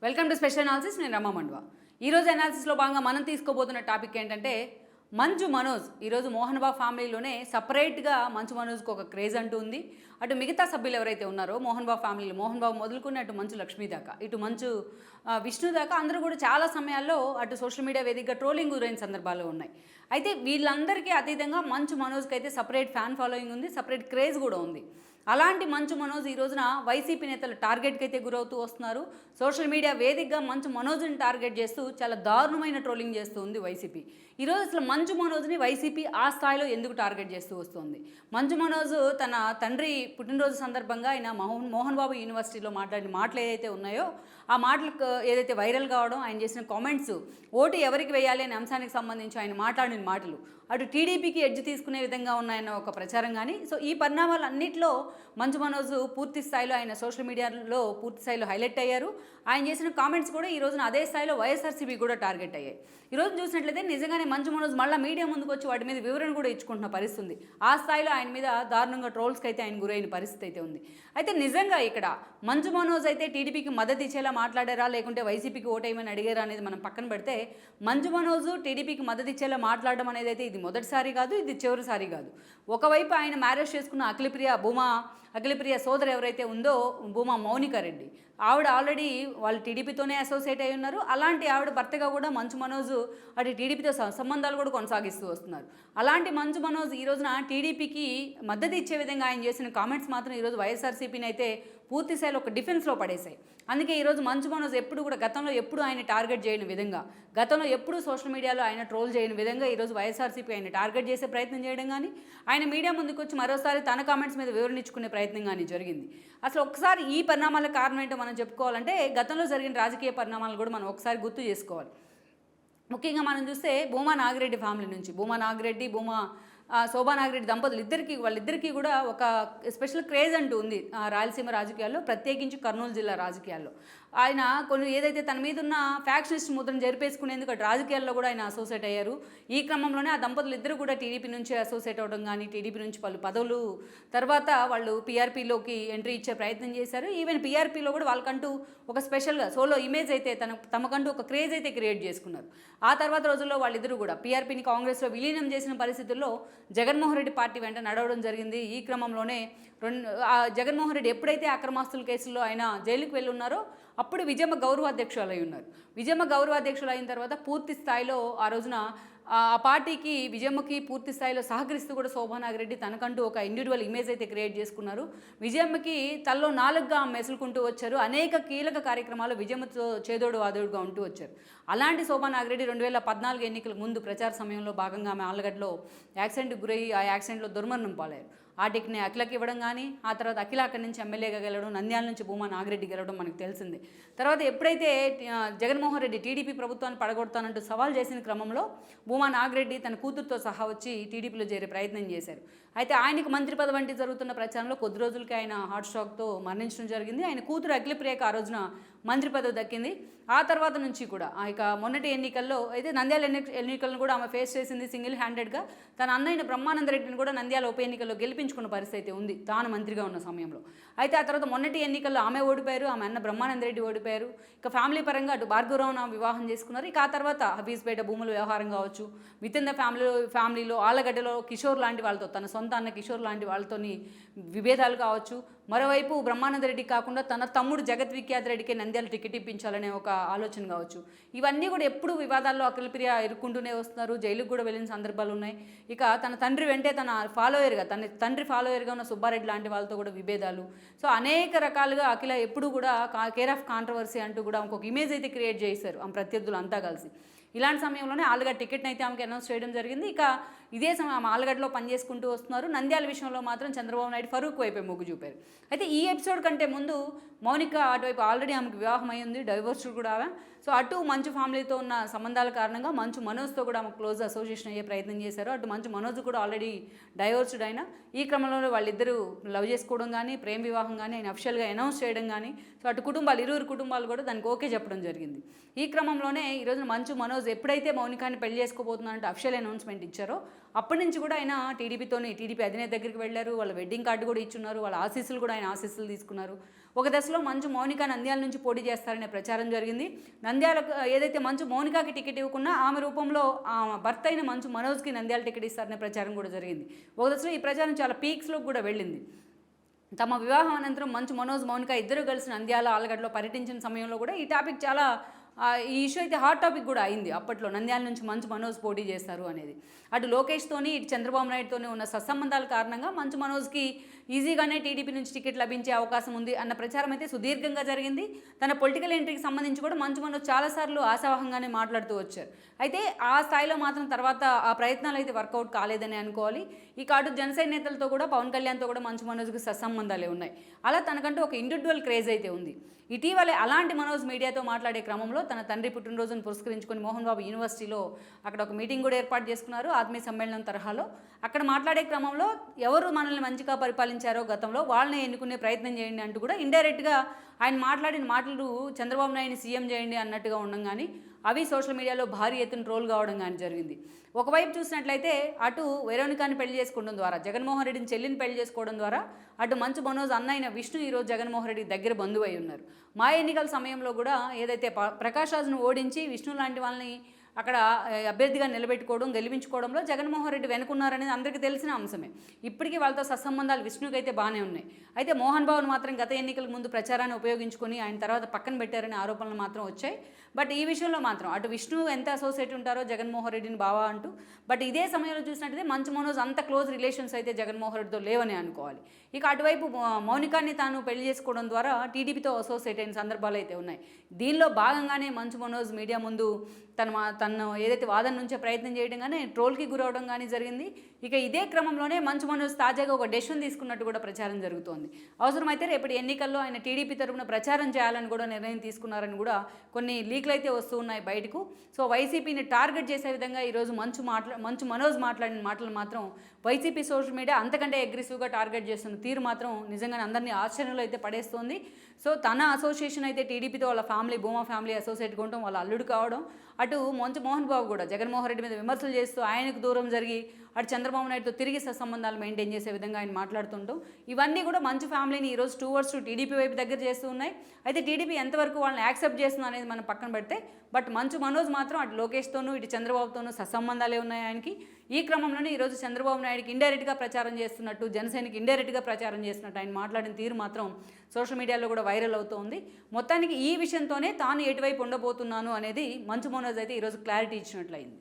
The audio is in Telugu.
Welcome to special analysis. నేను రమా మండవ. ఈరోజు అనాలిసిస్లో భాగంగా మనం తీసుకోబోతున్న టాపిక్ ఏంటంటే మంచు మనోజ్. ఈరోజు మోహన్ బాబు ఫ్యామిలీలోనే సపరేట్గా మంచు మనోజ్కి ఒక క్రేజ్ అంటూ ఉంది. అటు మిగతా సభ్యులు ఎవరైతే ఉన్నారో మోహన్ బాబు ఫ్యామిలీలో, మోహన్ బాబు మొదలుకుని అటు మంచు లక్ష్మి దాకా, ఇటు మంచు విష్ణు దాకా అందరూ కూడా చాలా సమయాల్లో అటు సోషల్ మీడియా వేదికగా ట్రోలింగ్ గురైన సందర్భాలు ఉన్నాయి. అయితే వీళ్ళందరికీ అతీతంగా మంచు మనోజ్కి అయితే సపరేట్ ఫ్యాన్ ఫాలోయింగ్ ఉంది, సపరేట్ క్రేజ్ కూడా ఉంది. అలాంటి మంచు మనోజ్ ఈ రోజున వైసీపీ నేతలు టార్గెట్కి అయితే గురవుతూ వస్తున్నారు. సోషల్ మీడియా వేదికగా మంచు మనోజ్ని టార్గెట్ చేస్తూ చాలా దారుణమైన ట్రోలింగ్ చేస్తూ ఉంది వైసీపీ. ఈరోజు అసలు మంచు మనోజ్ని వైసీపీ ఆ స్థాయిలో ఎందుకు టార్గెట్ చేస్తూ వస్తుంది? మంచు మనోజ్ తన తండ్రి పుట్టినరోజు సందర్భంగా ఆయన మోహన్ బాబు యూనివర్సిటీలో మాట్లాడిన మాటలు ఏదైతే ఉన్నాయో ఆ మాటలకు ఏదైతే వైరల్ కావడం, ఆయన చేసిన కామెంట్స్, ఓటు ఎవరికి వేయాలి అనే అంశానికి సంబంధించి ఆయన మాట్లాడిన మాటలు అటు టీడీపీకి ఎడ్జ్ తీసుకునే విధంగా ఉన్నాయన్న ఒక ప్రచారం కానీ, సో ఈ పరిణామాలన్నింటిలో మంచు మనోజ్ పూర్తి స్థాయిలో ఆయన సోషల్ మీడియాలో పూర్తి స్థాయిలో హైలైట్ అయ్యారు. ఆయన చేసిన కామెంట్స్ కూడా ఈ రోజున అదే స్థాయిలో వైఎస్ఆర్సీపీ కూడా టార్గెట్ అయ్యాయి. ఈరోజు చూసినట్లయితే నిజంగానే మంచు మనోజ్ మళ్ళీ మీడియా ముందుకు వచ్చి వాటి మీద వివరణ కూడా ఇచ్చుకుంటున్న పరిస్థితి ఉంది. ఆ స్థాయిలో ఆయన మీద దారుణంగా ట్రోల్స్కి అయితే ఆయన గురైన పరిస్థితి అయితే ఉంది. అయితే నిజంగా ఇక్కడ మంచు మనోజ్ అయితే టీడీపీకి మద్దతు ఇచ్చేలా మాట్లాడారా లేకుంటే వైసీపీకి ఓటేయమని అడిగారా అనేది మనం పక్కన పెడితే, మంచు మనోజ్ టీడీపీకి మద్దతు ఇచ్చేలా మాట్లాడడం అనేది అయితే ఇది మొదటిసారి కాదు, ఇది చివరిసారి కాదు. ఒకవైపు ఆయన మ్యారేజ్ చేసుకున్న అఖిలప్రియ సోదరు ఎవరైతే ఉందో భూమా మౌనిక రెడ్డి, ఆవిడ ఆల్రెడీ వాళ్ళు టీడీపీతోనే అసోసియేట్ అయి ఉన్నారు. అలాంటి ఆవిడ భర్తగా కూడా మంచు మనోజ్ అటు టీడీపీతో సంబంధాలు కూడా కొనసాగిస్తూ వస్తున్నారు. అలాంటి మంచు మనోజ్ ఈ రోజున టీడీపీకి మద్దతు ఇచ్చే విధంగా ఆయన చేసిన కామెంట్స్ మాత్రం ఈరోజు వైఎస్ఆర్సీపీని అయితే పూర్తి స్థాయిలో ఒక డిఫెన్స్లో పడేశాయి. అందుకే ఈరోజు మంచు మనోజ్ ఎప్పుడు కూడా గతంలో ఎప్పుడు ఆయన టార్గెట్ చేయని విధంగా, గతంలో ఎప్పుడు సోషల్ మీడియాలో ఆయన ట్రోల్ చేయని విధంగా ఈరోజు వైఎస్ఆర్సీపీ ఆయన టార్గెట్ చేసే ప్రయత్నం చేయడం కానీ, ఆయన మీడియా ముందుకు వచ్చి మరోసారి తన కామెంట్స్ మీద వివరణించుకునే ప్రయత్నం కానీ జరిగింది. అసలు ఒకసారి ఈ పరిణామాలకు కారణం ఏంటో మనం చెప్పుకోవాలంటే గతంలో జరిగిన రాజకీయ పరిణామాలు కూడా మనం ఒకసారి గుర్తు చేసుకోవాలి. ముఖ్యంగా మనం చూస్తే భూమా నాగిరెడ్డి ఫ్యామిలీ నుంచి శోభా నాగిరెడ్డి దంపతులు వాళ్ళిద్దరికీ కూడా ఒక స్పెషల్ క్రేజ్ అంటూ ఉంది రాయలసీమ రాజకీయాల్లో, ప్రత్యేకించి కర్నూలు జిల్లా రాజకీయాల్లో. ఆయన కొన్ని ఏదైతే తన మీద ఉన్న ఫ్యాక్షనిస్ట్ ముద్రను జరిపేసుకునేందుకు అటు రాజకీయాల్లో కూడా ఆయన అసోసియేట్ అయ్యారు. ఈ క్రమంలోనే ఆ దంపతులు ఇద్దరు కూడా టీడీపీ నుంచి అసోసియేట్ అవ్వడం కానీ, టీడీపీ నుంచి పలు పదవులు తర్వాత వాళ్ళు పీఆర్పీలోకి ఎంట్రీ ఇచ్చే ప్రయత్నం చేశారు. ఈవెన్ పీఆర్పీలో కూడా వాళ్ళకంటూ ఒక స్పెషల్గా సోలో ఇమేజ్ అయితే తమకంటూ ఒక క్రేజ్ అయితే క్రియేట్ చేసుకున్నారు. ఆ తర్వాత రోజుల్లో వాళ్ళిద్దరూ కూడా పీఆర్పీని కాంగ్రెస్లో విలీనం చేసిన పరిస్థితుల్లో జగన్మోహన్ రెడ్డి పార్టీ వెంట నడవడం జరిగింది. ఈ క్రమంలోనే జగన్మోహన్ రెడ్డి ఎప్పుడైతే అక్రమాస్తుల కేసుల్లో ఆయన జైలుకి వెళ్ళి ఉన్నారో అప్పుడు విజయమ్మ గౌరవాధ్యక్షులు అయి ఉన్నారు. విజయమ్మ గౌరవాధ్యక్షులు అయిన తర్వాత పూర్తి స్థాయిలో ఆ రోజున ఆ పార్టీకి విజయమ్మకి పూర్తి స్థాయిలో సహకరిస్తూ కూడా శోభా నాగిరెడ్డి తనకంటూ ఒక ఇండివిజువల్ ఇమేజ్ అయితే క్రియేట్ చేసుకున్నారు. విజయమ్మకి తల్లో నాలుగుగా మెసులుకుంటూ వచ్చారు. అనేక కీలక కార్యక్రమాలు విజయమ్మతో చేదోడు వాదోడుగా ఉంటూ వచ్చారు. అలాంటి శోభా నాగిరెడ్డి 2014 ఎన్నికల ముందు ప్రచార సమయంలో భాగంగా ఆమె ఆలగడ్డలో యాక్సిడెంట్కి గురయ్యి ఆ యాక్సిడెంట్లో దుర్మరణం పాలయ్యారు. ఆ టిక్ని అఖిలకి ఇవ్వడం కానీ, ఆ తర్వాత అఖిల అక్కడి నుంచి ఎమ్మెల్యేగా గెలవడం, నంద్యాల నుంచి భూమా నాగిరెడ్డి గెలవడం మనకు తెలిసింది. తర్వాత ఎప్పుడైతే జగన్మోహన్ రెడ్డి టీడీపీ ప్రభుత్వాన్ని పడగొడతానంటూ సవాల్ చేసిన క్రమంలో భూమా నాగిరెడ్డి తన కూతురుతో సహా వచ్చి టీడీపీలో చేరే ప్రయత్నం చేశారు. అయితే ఆయనకు మంత్రి పదవి వంటి జరుగుతున్న ప్రచారంలో కొద్ది రోజులకి ఆయన హార్ట్ స్ట్రోక్తో మరణించడం జరిగింది. ఆయన కూతురు అఖిలప్రియకు ఆ రోజున మంత్రి పదవి దక్కింది. ఆ తర్వాత నుంచి కూడా ఇక మొన్నటి ఎన్నికల్లో అయితే నంద్యాల ఎన్నికలను కూడా ఆమె ఫేస్ చేసింది సింగిల్ హ్యాండెడ్గా. తన అన్నయ్య బ్రహ్మానందరెడ్డిని కూడా నంద్యాల ఉప ఎన్నికల్లో గెలిపించుకున్న పరిస్థితి ఉంది తాను మంత్రిగా ఉన్న సమయంలో. అయితే ఆ తర్వాత మొన్నటి ఎన్నికల్లో ఆమె ఓడిపోయారు, ఆమె అన్న బ్రహ్మానందరెడ్డి ఓడిపోయారు. ఇక ఫ్యామిలీ పరంగా అటు భార్గవరావు వివాహం చేసుకున్నారు. ఇక ఆ తర్వాత హఫీజ్పేట భూముల వ్యవహారం కావచ్చు, విత్ ఇన్ ద ఫ్యామిలీలో ఆలగడ్డలో కిషోర్ లాంటి వాళ్ళతో, తన సొంత అన్న కిషోర్ లాంటి వాళ్ళతోని విభేదాలు కావచ్చు. మరోవైపు బ్రహ్మానందరెడ్డి కాకుండా తన తమ్ముడు జగత్ విఖ్యాత్ రెడ్డికి నంద్యాల టికెట్ ఇప్పించాలనే ఒక ఆలోచన కావచ్చు. ఇవన్నీ కూడా ఎప్పుడు వివాదాల్లో అఖిలప్రియ ఇరుక్కుంటూనే వస్తున్నారు. జైలుకు కూడా వెళ్ళిన సందర్భాలు ఉన్నాయి. ఇక తన తండ్రి వెంటే తన తండ్రి ఫాలోయర్గా ఉన్న సుబ్బారెడ్డి లాంటి వాళ్ళతో కూడా విభేదాలు. సో అనేక రకాలుగా అఖిల ఎప్పుడు కూడా కేర్ ఆఫ్ కాంట్రవర్సీ అంటూ కూడా ఇంకొక ఇమేజ్ అయితే క్రియేట్ చేశారు ఆమె ప్రత్యర్థులు అంతా కలిసి. ఇలాంటి సమయంలోనే ఆలుగడ్డ టికెట్ని అయితే ఆమెకి అనౌన్స్ చేయడం జరిగింది. ఇక ఇదే సమయం ఆమె ఆలుగడ్డలో పనిచేసుకుంటూ వస్తున్నారు. నంద్యాల విషయంలో మాత్రం చంద్రబాబు నాయుడు ఫరూక్ వైపే మొగ్గు చూపారు. అయితే ఈ ఎపిసోడ్ కంటే ముందు మౌనిక అటువైపు ఆల్రెడీ ఆమెకు వివాహం అయింది, డైవర్స్ కూడా ఆమె. సో అటు మంచు ఫ్యామిలీతో ఉన్న సంబంధాల కారణంగా మంచు మనోజ్తో కూడా ఆమె క్లోజ్ అసోసియేషన్ అయ్యే ప్రయత్నం చేశారు. అటు మంచు మనోజ్ కూడా ఆల్రెడీ డైవర్స్డ్ అయినా ఈ క్రమంలో వాళ్ళిద్దరూ లవ్ చేసుకోవడం కానీ, ప్రేమ వివాహం కానీ ఆయన అఫిషియల్గా అనౌన్స్ చేయడం కానీ, సో అటు ఇరువురు కుటుంబాలు కూడా దానికి ఓకే చెప్పడం జరిగింది. ఈ క్రమంలోనే ఈరోజు మంచు మనోజ్ ఎప్పుడైతే మౌనికాని పెళ్లి చేసుకోబోతున్నారంటే అఫిషియల్ అనౌన్స్మెంట్ ఇచ్చారో అప్పటి నుంచి కూడా ఆయన టీడీపీ అధినేత దగ్గరికి వెళ్ళారు. వాళ్ళ వెడ్డింగ్ కార్డు కూడా ఇచ్చున్నారు. వాళ్ళ ఆశీస్సులు కూడా ఆయన ఆశీస్సులు తీసుకున్నారు. ఒక దశలో మంచు మౌనిక నంద్యాల నుంచి పోటీ చేస్తారనే ప్రచారం జరిగింది. నంద్యాలకు ఏదైతే మంచు మౌనికకి టికెట్ ఇవ్వకున్నా ఆమె రూపంలో భర్త అయిన మంచు మనోజ్కి నంద్యాల టికెట్ ఇస్తారనే ప్రచారం కూడా జరిగింది. ఒక దశలో ఈ ప్రచారం చాలా పీక్స్లోకి కూడా వెళ్ళింది. తమ వివాహం అనంతరం మంచు మనోజ్ మౌనిక ఇద్దరు కలిసి నంద్యాల ఆలగడ్డలో పర్యటించిన సమయంలో కూడా ఈ టాపిక్ చాలా ఈ ఇష్యూ అయితే హాట్ టాపిక్ కూడా అయింది. అప్పట్లో నంద్యాల నుంచి మంచు మనోజ్ పోటీ చేస్తారు అనేది. అటు లోకేష్తోని ఇటు చంద్రబాబు నాయుడుతోని ఉన్న సత్సంబంధాల కారణంగా మంచు మనోజ్కి ఈజీగానే టీడీపీ నుంచి టికెట్ లభించే అవకాశం ఉంది అన్న ప్రచారం అయితే సుదీర్ఘంగా జరిగింది. తన పొలిటికల్ ఎంట్రీకి సంబంధించి కూడా మంచు మనోజ్ చాలాసార్లు ఆశావహంగానే మాట్లాడుతూ వచ్చారు. అయితే ఆ స్థాయిలో మాత్రం తర్వాత ఆ ప్రయత్నాలు అయితే వర్కౌట్ కాలేదని అనుకోవాలి. ఇక అటు జనసేన నేతలతో కూడా పవన్ కళ్యాణ్తో కూడా మంచు మనోజ్కి సత్సంబంధాలే ఉన్నాయి. అలా తనకంటూ ఒక ఇండివిజువల్ క్రేజ్ అయితే ఉంది. ఇటీవలే అలాంటి మనోజ్ మీడియాతో మాట్లాడే క్రమంలో తన తండ్రి పుట్టినరోజును పురస్కరించుకొని మోహన్ బాబు యూనివర్సిటీలో అక్కడ ఒక మీటింగ్ కూడా ఏర్పాటు చేసుకున్నారు, ఆత్మీయ సమ్మేళనం తరహాలో. అక్కడ మాట్లాడే క్రమంలో ఎవరు మనల్ని మంచిగా పరిపాలించారో గతంలో వాళ్ళని ఎన్నుకునే ప్రయత్నం చేయండి అంటూ కూడా ఇండైరెక్ట్గా ఆయన మాట్లాడిన మాటలు చంద్రబాబు నాయుడిని సీఎం చేయండి అన్నట్టుగా ఉండడం కానీ అవి సోషల్ మీడియాలో భారీ ఎత్తున ట్రోల్ కావడం కానీ జరిగింది. ఒకవైపు చూసినట్లయితే అటు వెరోనికాని పెళ్లి చేసుకోవడం ద్వారా, జగన్మోహన్ రెడ్డిని చెల్లిని పెళ్లి చేసుకోవడం ద్వారా అటు మంచు మనోజ్ అన్న అయిన విష్ణు ఈరోజు జగన్మోహన్ రెడ్డి దగ్గర బంధువు అయి ఉన్నారు. మా ఎన్నికల సమయంలో కూడా ఏదైతే ప్రకాష్ రాజ్ను ఓడించి విష్ణు లాంటి వాళ్ళని అక్కడ అభ్యర్థిగా నిలబెట్టుకోవడం, గెలిపించుకోవడంలో జగన్మోహన్ రెడ్డి వెనుకున్నారనేది అందరికీ తెలిసిన అంశమే. ఇప్పటికీ వాళ్ళతో సత్సంబంధాలు విష్ణుకి అయితే బాగానే ఉన్నాయి. అయితే మోహన్ బాబును మాత్రం గత ఎన్నికలకు ముందు ప్రచారాన్ని ఉపయోగించుకొని ఆయన తర్వాత పక్కన పెట్టారనే ఆరోపణలు మాత్రం వచ్చాయి. బట్ ఈ విషయంలో మాత్రం అటు విష్ణు ఎంత అసోసియేట్ ఉంటారో జగన్మోహన్ రెడ్డిని బావా అంటూ, బట్ ఇదే సమయంలో చూసినట్టయితే మంచు మనోజ్ అంత క్లోజ్ రిలేషన్స్ అయితే జగన్మోహన్ రెడ్డితో లేవని అనుకోవాలి. ఇక అటువైపు మౌనికాన్ని తాను పెళ్లి చేసుకోవడం ద్వారా టీడీపీతో అసోసియేట్ అయిన సందర్భాలు అయితే ఉన్నాయి. దీనిలో భాగంగానే మంచు మనోజ్ మీడియా ముందు తను ఏదైతే వాదన నుంచే ప్రయత్నం చేయడం కానీ ట్రోల్కి గురవడం కానీ జరిగింది. ఇక ఇదే క్రమంలోనే మంచు మనోజ్ తాజాగా ఒక డెసిషన్ తీసుకున్నట్టు కూడా ప్రచారం జరుగుతోంది. అవసరమైతే రేపటి ఎన్నికల్లో ఆయన టీడీపీ తరపున ప్రచారం చేయాలని కూడా నిర్ణయం తీసుకున్నారని కూడా కొన్ని లీక్లు అయితే వస్తూ ఉన్నాయి బయటకు. సో వైసీపీని టార్గెట్ చేసే విధంగా ఈరోజు మంచు మనోజ్ మాట్లాడిన మాటలు మాత్రం వైసీపీ సోషల్ మీడియా అంతకంటే అగ్రెసివ్గా టార్గెట్ చేస్తున్న తీరు మాత్రం నిజంగానే అందరినీ ఆశ్చర్యంలో అయితే పడేస్తోంది. సో తన అసోసియేషన్ అయితే టీడీపీతో వాళ్ళ ఫ్యామిలీ భూమా ఫ్యామిలీ అసోసియేట్గా ఉండటం, వాళ్ళ అల్లుడు కావడం, అటు మంచు మోహన్ బాబు కూడా జగన్మోహన్ రెడ్డి మీద విమర్శలు చేస్తూ ఆయనకు దూరం జరిగి అటు చంద్రబాబు నాయుడుతో తిరిగి సత్సంబంధాలు మెయింటైన్ చేసే విధంగా ఆయన మాట్లాడుతుంటాం. ఇవన్నీ కూడా మంచు ఫ్యామిలీని ఈరోజు టూవర్డ్స్ టీడీపీ వైపు దగ్గర చేస్తూ ఉన్నాయి. అయితే టీడీపీ ఎంతవరకు వాళ్ళని యాక్సెప్ట్ చేస్తుంది అనేది మనం పక్కన పెడితే, బట్ మంచు మనోజ్ మాత్రం అటు లోకేష్తోనూ ఇటు చంద్రబాబుతోనూ సత్సంబంధాలే ఉన్నాయి ఆయనకి. ఈ క్రమంలోనే ఈరోజు చంద్రబాబు నాయుడుకి ఇండైరెక్ట్గా ప్రచారం చేస్తున్నట్టు, జనసేనకి ఇండైరెక్ట్గా ప్రచారం చేస్తున్నట్టు ఆయన మాట్లాడిన తీరు మాత్రం సోషల్ మీడియాలో కూడా వైరల్ అవుతోంది. మొత్తానికి ఈ విషయంతోనే తాను ఎటువైపు ఉండబోతున్నాను అనేది మంచు మనోజ్ అయితే ఈరోజు క్లారిటీ ఇచ్చినట్లయింది.